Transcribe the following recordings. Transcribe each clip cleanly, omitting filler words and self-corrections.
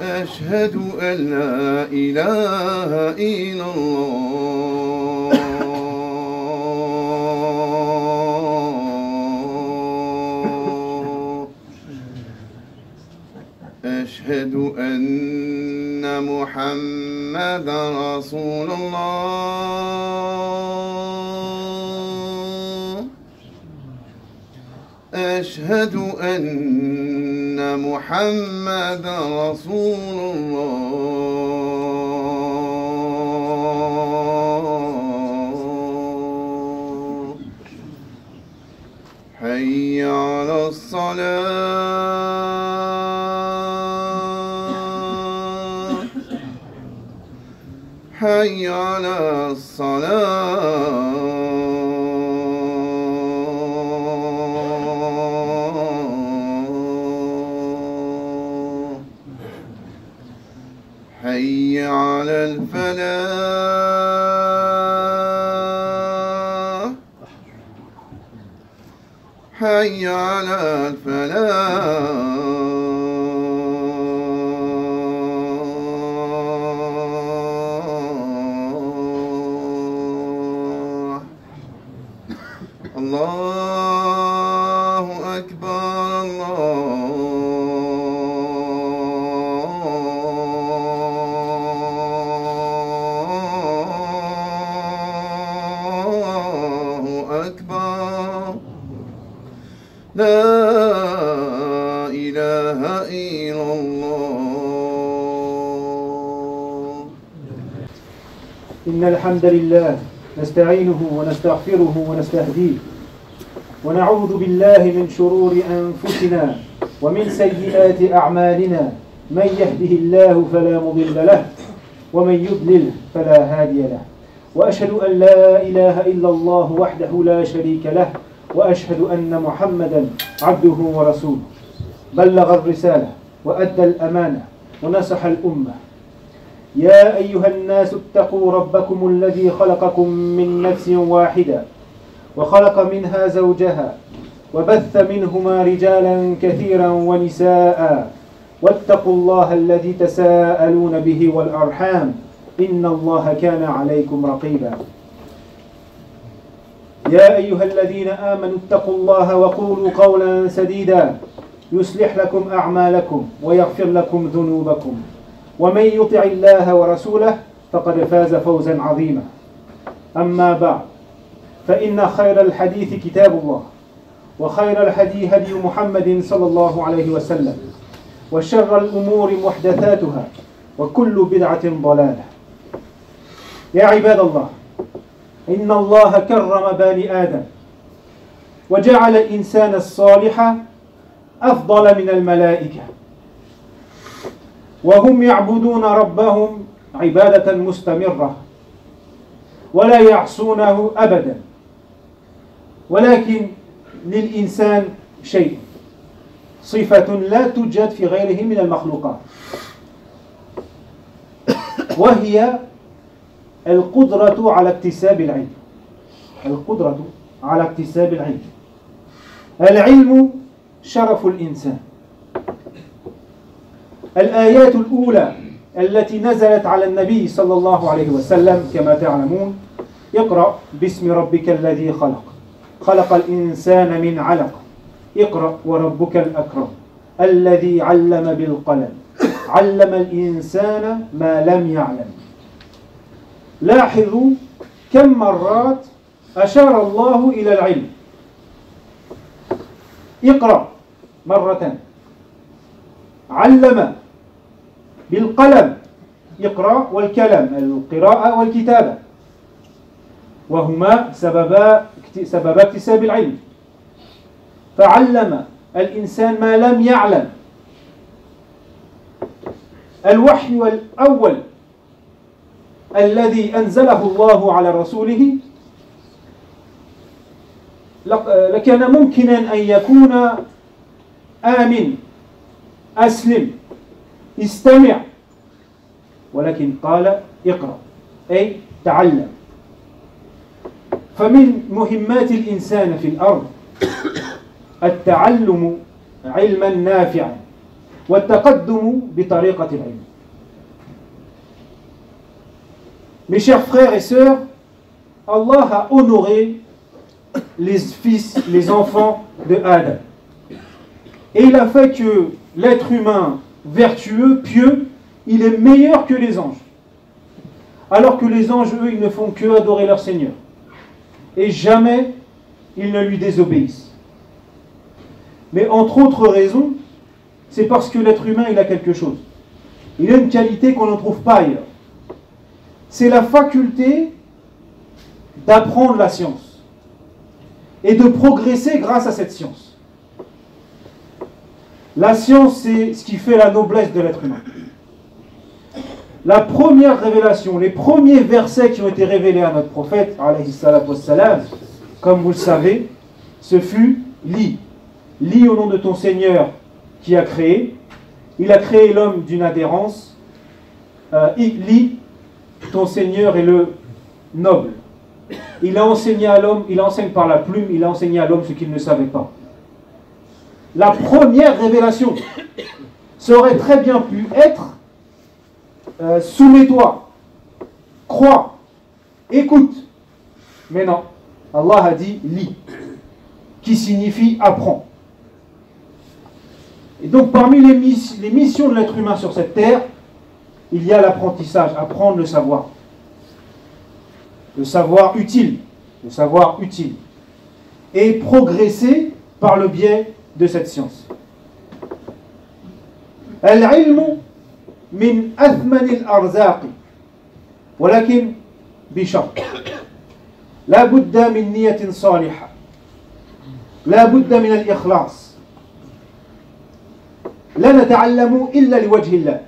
أشهد أن لا إله إلا الله. أشهد أن محمدا رسول الله. أشهد أن محمدا رسول الله. حي على الصلاة. حي على الصلاة. حي على الفلاح. حي على الفلاح. الله أكبر. الله أكبر. لا إله إلا الله. إن الحمد لله نستعينه ونستغفره ونستهديه ونعوذ بالله من شرور أنفسنا ومن سيئات أعمالنا. من يهده الله فلا مضل له ومن يضلل فلا هادي له. وأشهد أن لا إله إلا الله وحده لا شريك له وأشهد أن محمدا عبده ورسوله. بلغ الرسالة وأدى الأمانة ونصح الأمة. يا أيها الناس اتقوا ربكم الذي خلقكم من نفس واحدة وخلق منها زوجها وبث منهما رجالا كثيرا ونساء واتقوا الله الذي تساءلون به والأرحام إن الله كان عليكم رقيبا. يا أيها الذين آمنوا اتقوا الله وقولوا قولا سديدا يصلح لكم أعمالكم ويغفر لكم ذنوبكم ومن يطع الله ورسوله فقد فاز فوزا عظيما. أما بعد، فإن خير الحديث كتاب الله وخير الهدي هدي محمد صلى الله عليه وسلم وشر الأمور محدثاتها وكل بدعة ضلالة. يا عباد الله، إن الله كرم بني آدم وجعل الإنسان الصالح أفضل من الملائكة، وهم يعبدون ربهم عبادة مستمرة ولا يعصونه أبدا. ولكن للإنسان شيء، صفة لا توجد في غيره من المخلوقات، وهي القدرة على اكتساب العلم. القدرة على اكتساب العلم. العلم شرف الإنسان. الآيات الأولى التي نزلت على النبي صلى الله عليه وسلم كما تعلمون: اقرأ باسم ربك الذي خلق، خلق الإنسان من علق، اقرأ وربك الأكرم، الذي علم بالقلم، علم الإنسان ما لم يعلم. لاحظوا كم مرات أشار الله إلى العلم. اقرأ مرة، علم بالقلم، اقرأ والكلم، القراءة والكتابة، وهما سبب اكتساب العلم. فعلم الإنسان ما لم يعلم. الوحي الأول الذي أنزله الله على رسوله لكان ممكنا أن يكون آمن، أسلم، استمع، ولكن قال اقرأ، أي تعلم. فمن مهمات الإنسان في الأرض التعلم علما نافعا والتقدم بطريقة العلم. Mes chers frères et sœurs, Allah a honoré les fils, les enfants de Adam. Et il a fait que l'être humain vertueux, pieux, il est meilleur que les anges. Alors que les anges, eux, ils ne font que adorer leur Seigneur. Et jamais ils ne lui désobéissent. Mais entre autres raisons, c'est parce que l'être humain, il a quelque chose. Il a une qualité qu'on ne trouve pas ailleurs. C'est la faculté d'apprendre la science et de progresser grâce à cette science. La science, c'est ce qui fait la noblesse de l'être humain. La première révélation, les premiers versets qui ont été révélés à notre prophète, alayhi salatu wassalam, comme vous le savez, ce fut « Lis ». Lis au nom de ton Seigneur qui a créé. Il a créé l'homme d'une adhérence. Lis, ton Seigneur est le noble. Il a enseigné à l'homme, il enseigne par la plume, il a enseigné à l'homme ce qu'il ne savait pas. La première révélation, ça aurait très bien pu être soumets-toi, crois, écoute. Mais non, Allah a dit lis, qui signifie apprends. Et donc parmi les missions de l'être humain sur cette terre, il y a l'apprentissage, apprendre le savoir. Le savoir utile, le savoir utile. Et progresser par le biais de cette science. Al-ilmu min athmani al-arzaqi, walakin bishart. La budda min niyatin saliha. La budda min al-ikhlas. لا نتعلم إلا لوجه الله.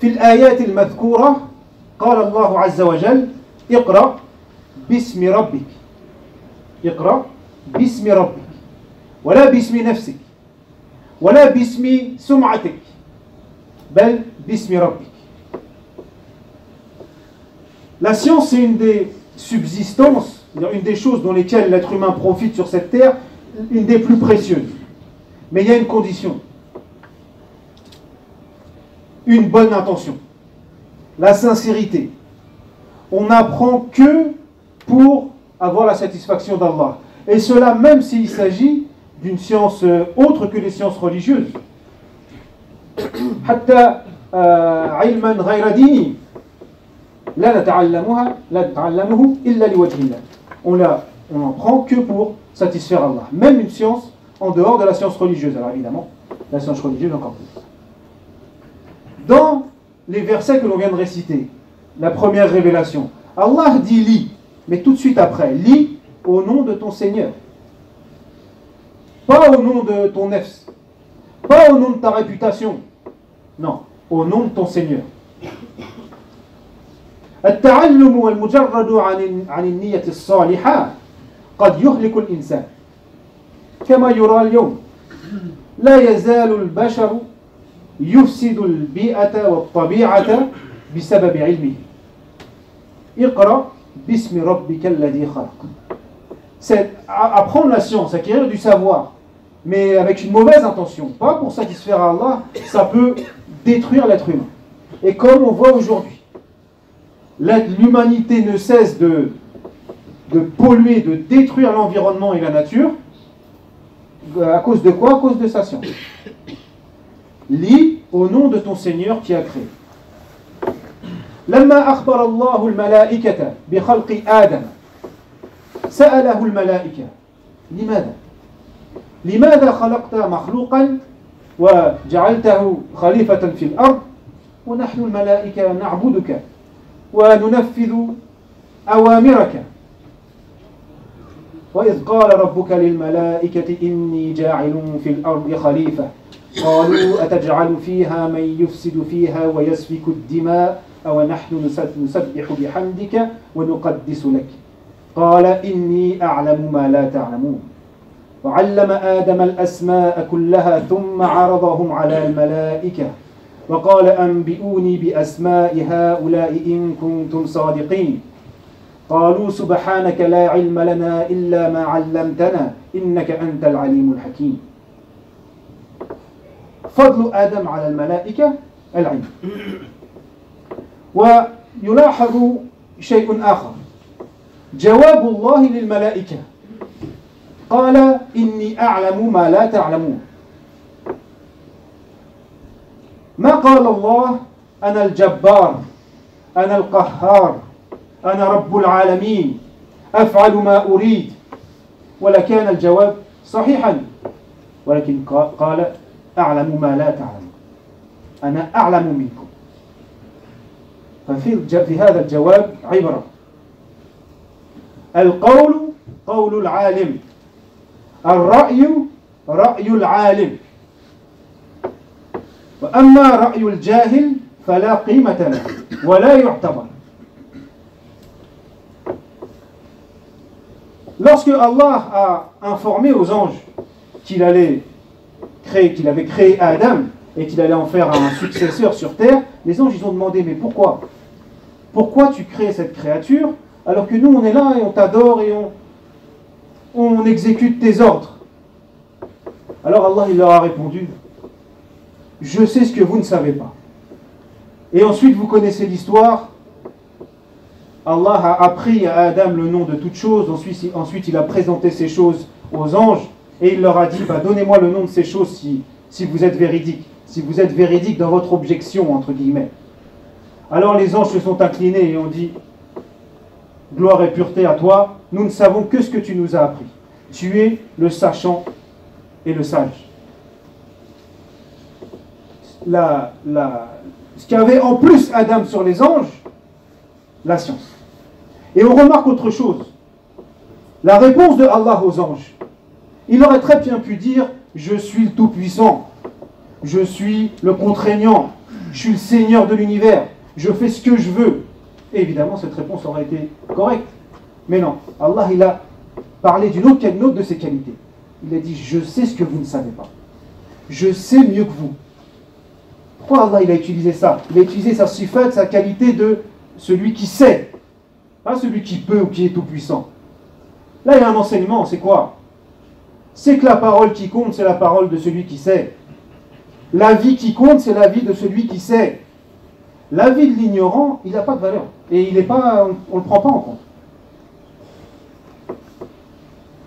في الآيات المذكورة قال الله عز وجل اقرأ باسم ربك. اقرأ باسم ربك ولا باسم نفسك ولا باسم سمعتك بل باسم ربك. La science, c'est une des subsistances, une des choses dans lesquelles l'être humain profite sur cette terre, une des plus précieuses. Mais il y a une condition. Une bonne intention. La sincérité. On n'apprend que pour avoir la satisfaction d'Allah. Et cela même s'il s'agit d'une science autre que les sciences religieuses. حتى علما غير ديني لا نتعلمه إلا لوجه الله. On n'en prend que pour satisfaire Allah. Même une science en dehors de la science religieuse. Alors évidemment, la science religieuse encore plus. Dans les versets que l'on vient de réciter, la première révélation, Allah dit lis, mais tout de suite après, lis au nom de ton Seigneur. Pas au nom de ton nefs, pas au nom de ta réputation, non, au nom de ton Seigneur. التعلم والمجرد عن النية الصالحة قد يهلك الإنسان كما يرى اليوم. لا يزال البشر يفسد البيئة والطبيعة بسبب علمه. اقرأ باسم ربك الذي خلق. C'est apprendre la science, acquérir du savoir, mais avec une mauvaise intention, pas pour satisfaire Allah, ça peut détruire l'être humain. Et comme on voit aujourd'hui, l'humanité ne cesse de polluer, de détruire l'environnement et la nature. À cause de quoi? À cause de sa science. Lis au nom de ton Seigneur qui a créé. لما أخبر الله الملائكة بخلق آدم سأله الملائكة لماذا؟ لماذا خلقت مخلوقا وجعلته خليفة في الأرض ونحن الملائكة نعبدك وننفذ أوامرك. وإذ قال ربك للملائكة إني جاعل في الأرض خليفة قالوا أتجعل فيها من يفسد فيها ويسفك الدماء أو نحن نسبح بحمدك ونقدس لك قال إني أعلم ما لا تعلمون. وعلم آدم الأسماء كلها ثم عرضهم على الملائكة وقال أنبئوني بأسماء هؤلاء إن كنتم صادقين قالوا سبحانك لا علم لنا إلا ما علمتنا إنك أنت العليم الحكيم. فضل آدم على الملائكة العلم. ويلاحظ شيء آخر، جواب الله للملائكة قال إني أعلم ما لا تعلمون. ما قال الله أنا الجبار، أنا القهار، أنا رب العالمين، أفعل ما أريد، ولا كان الجواب صحيحا، ولكن قال أعلم ما لا تعلم، أنا أعلم منكم. ففي هذا الجواب عبرة. القول قول العالم، الرأي رأي العالم، وأما رأي الجاهل فلا قيمة له ولا يعتبر. Lorsque Allah a informé aux anges qu'il avait créé Adam et qu'il allait en faire un successeur sur terre, les anges ils ont demandé mais pourquoi? Pourquoi tu crées cette créature alors que nous on est là et on t'adore et on exécute tes ordres? Alors Allah il leur a répondu, je sais ce que vous ne savez pas. Et ensuite vous connaissez l'histoire. Allah a appris à Adam le nom de toutes choses, ensuite il a présenté ces choses aux anges et il leur a dit donnez-moi le nom de ces choses si vous êtes véridique dans votre objection entre guillemets. Alors les anges se sont inclinés et ont dit gloire et pureté à toi, nous ne savons que ce que tu nous as appris, tu es le sachant et le sage. Ce qu'avait en plus Adam sur les anges, la science. Et on remarque autre chose. La réponse de Allah aux anges. Il aurait très bien pu dire je suis le tout-puissant, je suis le contraignant, je suis le Seigneur de l'univers, je fais ce que je veux. Et évidemment, cette réponse aurait été correcte. Mais non, Allah il a parlé d'une autre de ses qualités. Il a dit je sais ce que vous ne savez pas. Je sais mieux que vous. Pourquoi Allah il a utilisé ça? Il a utilisé sa sifat, sa qualité de celui qui sait, pas celui qui peut ou qui est tout puissant. Là il y a un enseignement, c'est quoi? C'est que la parole qui compte, c'est la parole de celui qui sait. La vie qui compte, c'est la vie de celui qui sait. La vie de l'ignorant, il n'a pas de valeur. Et il est pas, on ne le prend pas en compte.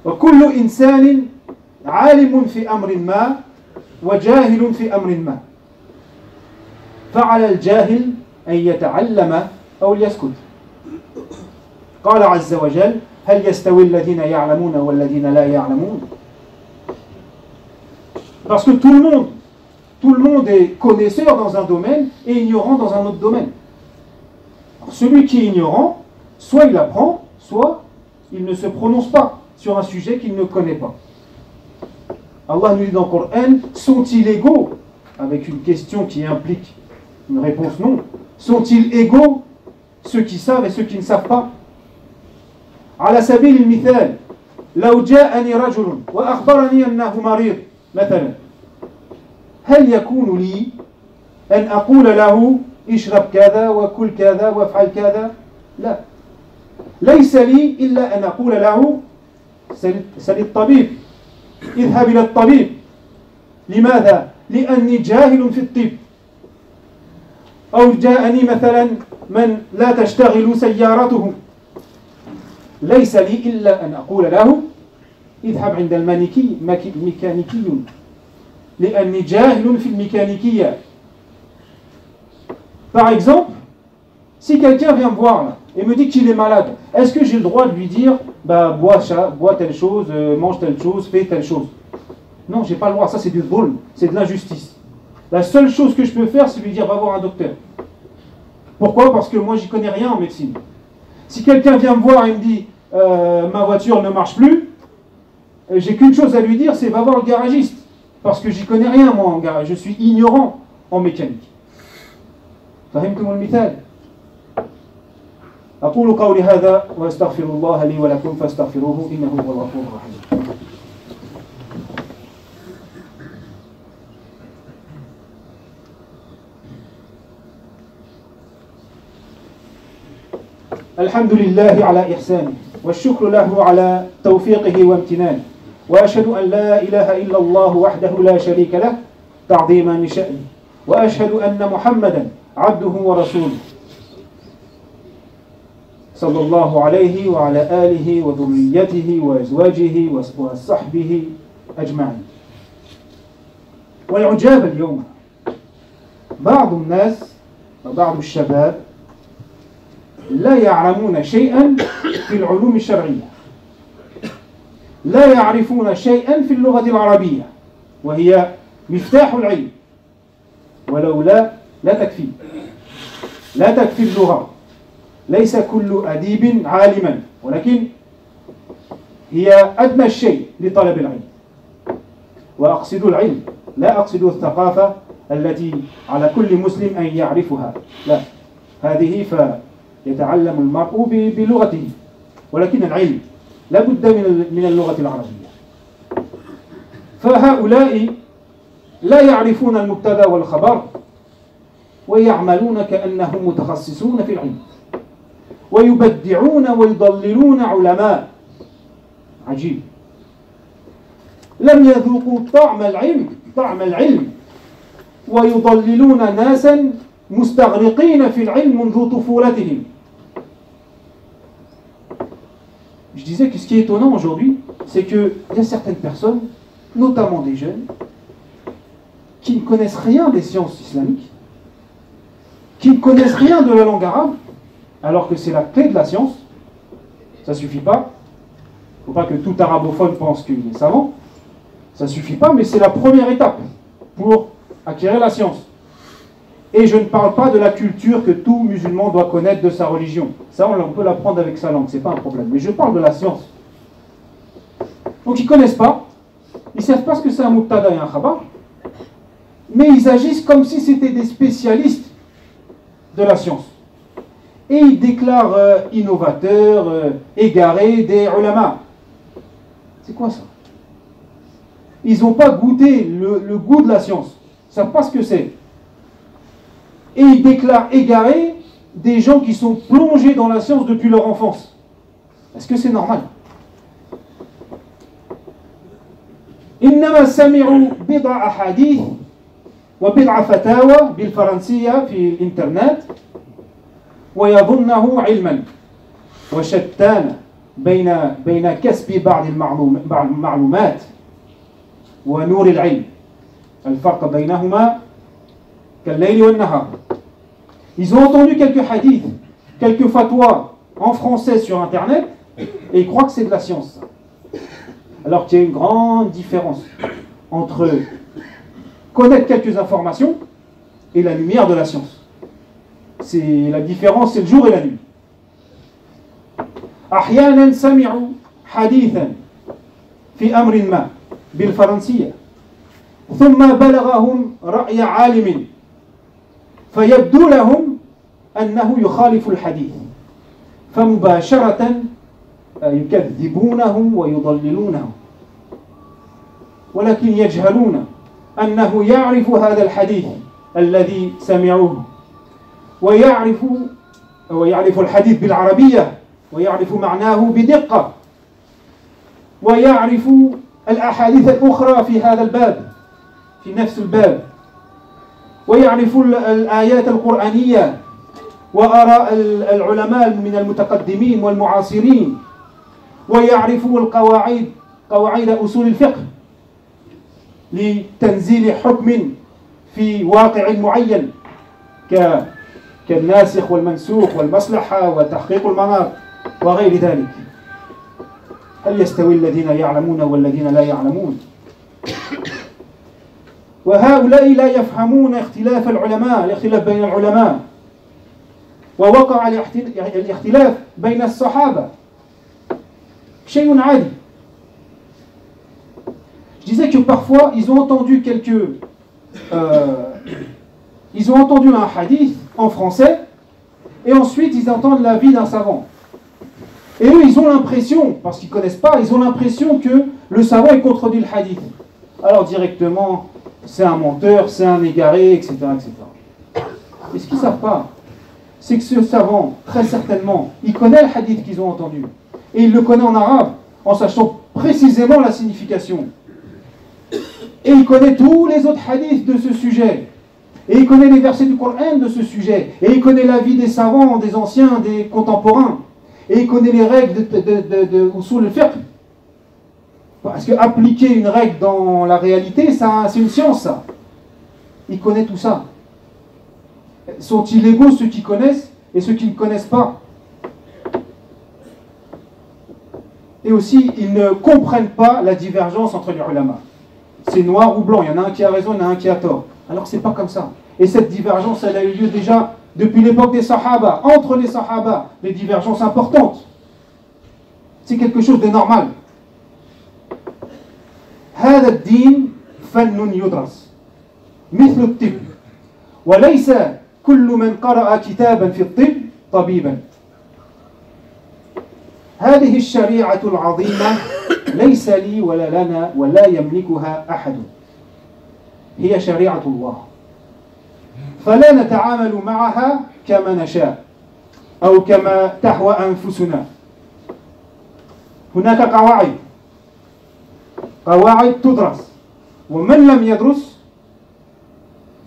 وكل إنسان عالم في أمر ما وجاهل في أمر ما فعلى الجاهل أن يتعلم أو ليسكت. قال عز وجل هل يستوي الذين يعلمون والذين لا يعلمون. Parce que tout le monde est connaisseur dans un domaine et ignorant dans un autre domaine. Alors, celui qui est ignorant, soit il apprend, soit il ne se prononce pas sur un sujet qu'il ne connaît pas. Allah nous dit dans le Coran, sont-ils égaux? Avec une question qui implique une réponse non. Sont-ils égaux ceux qui savent et ceux qui ne savent pas? على سبيل المثال لو جاءني رجل وأخبرني أنه مريض مثلا هل يكون لي أن أقول له اشرب كذا وكل كذا وافعل كذا؟ لا، ليس لي إلا أن أقول له سل الطبيب، اذهب إلى الطبيب. لماذا؟ لأني جاهل في الطب. أو جاءني مثلا من لا تشتغل سيارته، ليس لي إلا أن أقول له اذهب عند الميكانيكي لأني جاهل في الميكانيكية. Par exemple, si quelqu'un vient me voir là, et me dit qu'il est malade, est-ce que j'ai le droit de lui dire bois telle chose, mange telle chose, fais telle chose? Non, j'ai pas le droit, ça c'est du dhulm, c'est de l'injustice. La seule chose que je peux faire, c'est lui dire va voir un docteur. Pourquoi? Parce que moi j'y connais rien en médecine. Si quelqu'un vient me voir et me dit ma voiture ne marche plus, j'ai qu'une chose à lui dire, c'est va voir le garagiste. Parce que j'y connais rien moi en garage, je suis ignorant en mécanique. فهمتم المثال؟ أقول قولي هذا وأستغفر الله لي ولكم فاستغفروه إنه هو الغفور الرحيم. الحمد لله على إحسانه والشكر له على توفيقه وامتنانه وأشهد أن لا إله إلا الله وحده لا شريك له تعظيما لشأنه وأشهد أن محمدا عبده ورسوله صلى الله عليه وعلى آله وذريته وأزواجه وصحبه أجمعين. والعجاب اليوم بعض الناس وبعض الشباب لا يعلمون شيئا في العلوم الشرعية، لا يعرفون شيئا في اللغة العربية وهي مفتاح العلم، ولولا لا تكفي اللغة. ليس كل أديب عالما، ولكن هي أدنى الشيء لطلب العلم. وأقصد العلم، لا أقصد الثقافة التي على كل مسلم أن يعرفها، لا، هذه فيتعلم المرء بلغته، ولكن العلم لا بد من اللغة العربية. فهؤلاء لا يعرفون المبتدأ والخبر ويعملون كأنهم متخصصون في العلم، ويبدعون ويضللون علماء. عجيب، لم يذوقوا طعم العلم ويضللون ناسا مستغرقين في العلم منذ طفولتهم. Je disais que ce qui est étonnant aujourd'hui, c'est qu'il y a certaines personnes, notamment des jeunes, qui ne connaissent rien des sciences islamiques, qui ne connaissent rien de la langue arabe, alors que c'est la clé de la science. Ça ne suffit pas. Il ne faut pas que tout arabophone pense qu'il est savant. Ça ne suffit pas, mais c'est la première étape pour acquérir la science. Et je ne parle pas de la culture que tout musulman doit connaître de sa religion. Ça, on peut l'apprendre avec sa langue, ce n'est pas un problème. Mais je parle de la science. Donc ils ne connaissent pas, ils ne savent pas ce que c'est un mubtada et un khabar, mais ils agissent comme si c'était des spécialistes de la science. Et ils déclarent innovateurs, égarés des ulama. C'est quoi ça? Ils n'ont pas goûté le goût de la science. Ils ne savent pas ce que c'est. Et ils déclarent égarés des gens qui sont plongés dans la science depuis leur enfance. Est-ce que c'est normal? إنما سمعوا بضع أحاديث وبضع فتاوى بالفرنسية في الإنترنت ويظنه علما، وشتان بين كسب بعض المعلومات ونور العلم. الفرق بينهما كالليل والنهار. Ils ont entendu quelques hadiths, quelques fatwas en français sur Internet et ils croient que c'est de la science. Alors qu'il y a une grande différence entre connaître quelques informations et la lumière de la science. C'est la différence, c'est le jour et la nuit. أحيانا سمعوا حديثا في أمر ما بالفرنسية ثم بلغهم رأي عالم فيبدو لهم أنه يخالف الحديث فمباشرة يكذبونه ويضللونه، ولكن يجهلون أنه يعرف هذا الحديث الذي سمعوه ويعرف الحديث بالعربية ويعرف معناه بدقة، ويعرف الأحاديث الأخرى في هذا الباب في نفس الباب، ويعرف الآيات القرآنية وآراء العلماء من المتقدمين والمعاصرين، ويعرف قواعد أصول الفقه لتنزيل حكم في واقع معين كالناسخ والمنسوخ والمصلحة وتحقيق المناط وغير ذلك. هل يستوي الذين يعلمون والذين لا يعلمون؟ وهؤلاء لا يفهمون اختلاف العلماء، الاختلاف بين العلماء، ووقع الاختلاف بين الصحابة شيء عادي. Je disais que parfois ils ont entendu ils ont entendu un hadith en français et ensuite ils entendent l'avis d'un savant. Et eux ils ont l'impression, parce qu'ils ne connaissent pas, ils ont l'impression que le savant est contredit le hadith. Alors directement c'est un menteur, c'est un égaré, etc. etc. Et ce qu'ils ne savent pas, c'est que ce savant, très certainement, il connaît le hadith qu'ils ont entendu. Et il le connaît en arabe, en sachant précisément la signification. Et il connaît tous les autres hadiths de ce sujet. Et il connaît les versets du Coran de ce sujet. Et il connaît la vie des savants, des anciens, des contemporains. Et il connaît les règles de usul al-fiqh. Parce qu'appliquer une règle dans la réalité, c'est une science, ça. Il connaît tout ça. Sont-ils égaux ceux qui connaissent et ceux qui ne connaissent pas? Et aussi, ils ne comprennent pas la divergence entre les ulama. C'est noir ou blanc, il y en a un qui a raison, il y en a un qui a tort. Alors c'est pas comme ça. Et cette divergence, elle a eu lieu déjà depuis l'époque des Sahaba. Entre les Sahaba, des divergences importantes. C'est quelque chose de normal. هذا الدين فن يدرس مثل الطب وليس كل من قرأ كتابا في الطب طبيبا. هذه الشريعة العظيمة ليس لي ولا لنا ولا يملكها أحد. هي شريعة الله. فلا نتعامل معها كما نشاء أو كما تهوى أنفسنا. هناك قواعد تدرس، ومن لم يدرس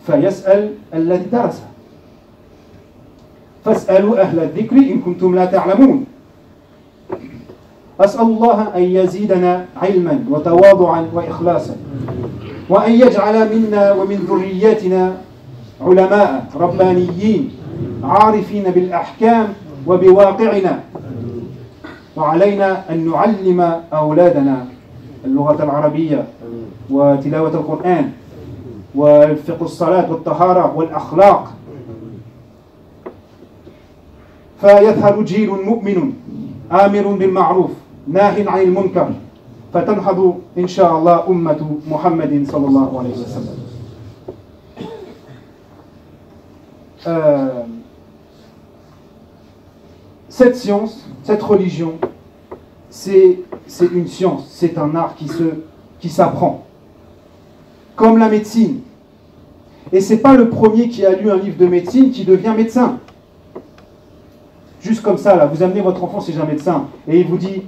فيسأل الذي درسها. فاسألوا أهل الذكر إن كنتم لا تعلمون. أسأل الله أن يزيدنا علما وتواضعا وإخلاصا، وأن يجعل منا ومن ذرياتنا علماء ربانيين عارفين بالأحكام وبواقعنا. وعلينا أن نعلم أولادنا اللغة العربية وتلاوة القرآن والفقه الصلاة والطهارة والأخلاق، فيظهر جيل مؤمن آمر بالمعروف ناه عن المنكر، فتنهض إن شاء الله أمة محمد صلى الله عليه وسلم. Cette science, cette religion, c'est une science, c'est un art qui s'apprend. Comme la médecine. Et c'est pas le premier qui a lu un livre de médecine qui devient médecin. Juste comme ça, là, vous amenez votre enfant chez un médecin et il vous dit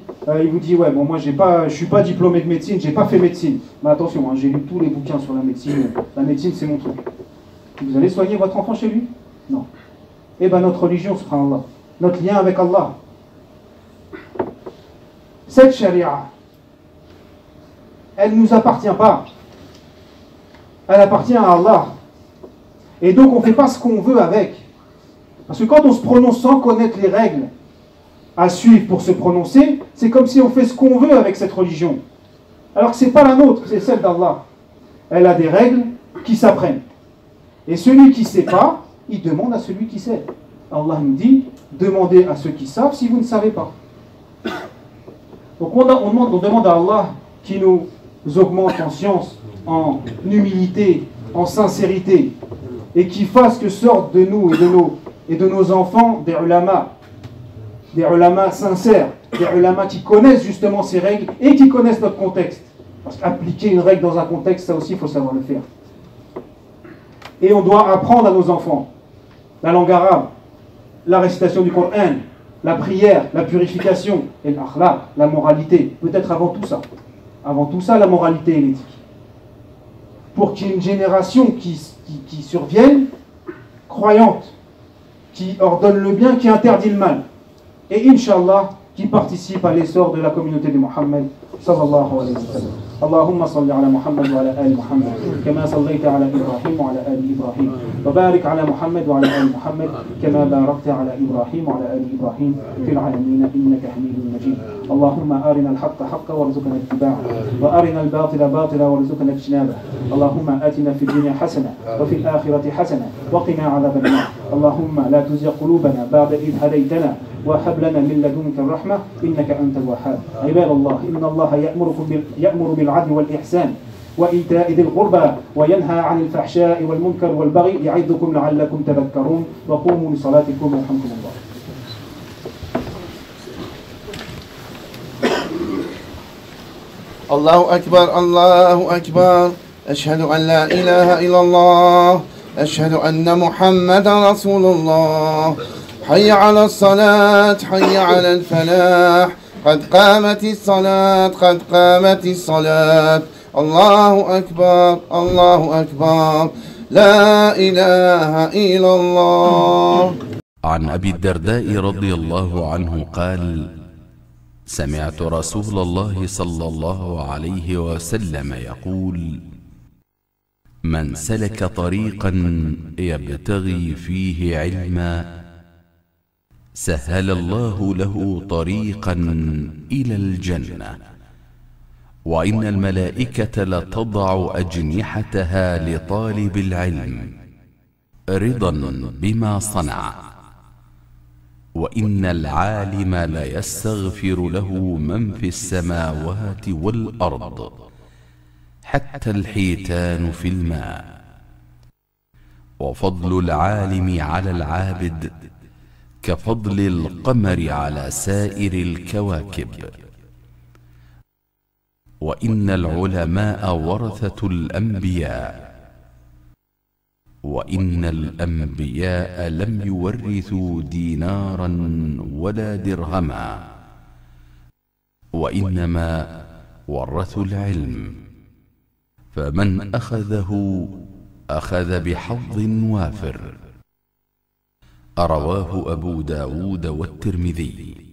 ouais, bon, moi je suis pas diplômé de médecine, j'ai pas fait médecine. Mais attention, hein, j'ai lu tous les bouquins sur la médecine c'est mon truc. Vous allez soigner votre enfant chez lui? Non. Eh bien notre religion, subhanallah, notre lien avec Allah, cette charia, elle ne nous appartient pas. Elle appartient à Allah. Et donc on ne fait pas ce qu'on veut avec. Parce que quand on se prononce sans connaître les règles à suivre pour se prononcer, c'est comme si on fait ce qu'on veut avec cette religion. Alors que ce n'est pas la nôtre, c'est celle d'Allah. Elle a des règles qui s'apprennent. Et celui qui ne sait pas, il demande à celui qui sait. Allah nous dit, demandez à ceux qui savent si vous ne savez pas. Donc on demande à Allah qui nous augmente en science, en humilité, en sincérité, et qui fasse que sortent de nous et de nos enfants des ulama sincères, des ulama qui connaissent justement ces règles et qui connaissent notre contexte. Parce qu'appliquer une règle dans un contexte, ça aussi, il faut savoir le faire. Et on doit apprendre à nos enfants la langue arabe, la récitation du Coran, la prière, la purification et l'akhlaq, la moralité. Peut-être avant tout ça. Avant tout ça, la moralité et l'éthique. Pour qu'il y ait une génération qui survienne, croyante, qui ordonne le bien, qui interdit le mal. Et Inch'Allah, qui participe à l'essor de la communauté de Muhammad sallallahu alayhi wa sallam. اللهم صل على محمد وعلى آل محمد كما صليت على إبراهيم وعلى آل إبراهيم وبارك على محمد وعلى آل محمد كما باركت على إبراهيم وعلى آل إبراهيم في العالمين إنك حميد مجيد. اللهم أرنا الحق حقا وارزقنا اتباعه وأرنا الباطل باطلا وارزقنا اجتنابه. اللهم آتنا في الدنيا حسنة وفي الآخرة حسنة وقنا عذاب النار. اللهم لا تزغ قلوبنا بعد إذ هديتنا وهب لنا من لدنك الرحمة إنك أنت الوهاب. عباد الله إن الله يأمر بالعدل والإحسان وإيتاء ذي القربى وينهى عن الفحشاء والمنكر والبغي يعظكم لعلكم تذكرون وقوموا لصلاتكم يرحمكم الله. الله أكبر الله أكبر أشهد أن لا إله إلا الله أشهد أن محمدا رسول الله حي على الصلاة حي على الفلاح قد قامت الصلاة قد قامت الصلاة الله أكبر الله أكبر لا إله إلا الله. عن أبي الدرداء رضي الله عنه قال: سمعت رسول الله صلى الله عليه وسلم يقول: من سلك طريقا يبتغي فيه علما سهل الله له طريقا إلى الجنة، وإن الملائكة لتضع أجنحتها لطالب العلم رضا بما صنع، وإن العالم ليستغفر له من في السماوات والأرض حتى الحيتان في الماء. وفضل العالم على العابد كفضل القمر على سائر الكواكب، وإن العلماء ورثة الأنبياء، وإن الأنبياء لم يورثوا دينارا ولا درهما، وإنما ورثوا العلم، فمن أخذه أخذ بحظ وافر. رواه أبو داود والترمذي.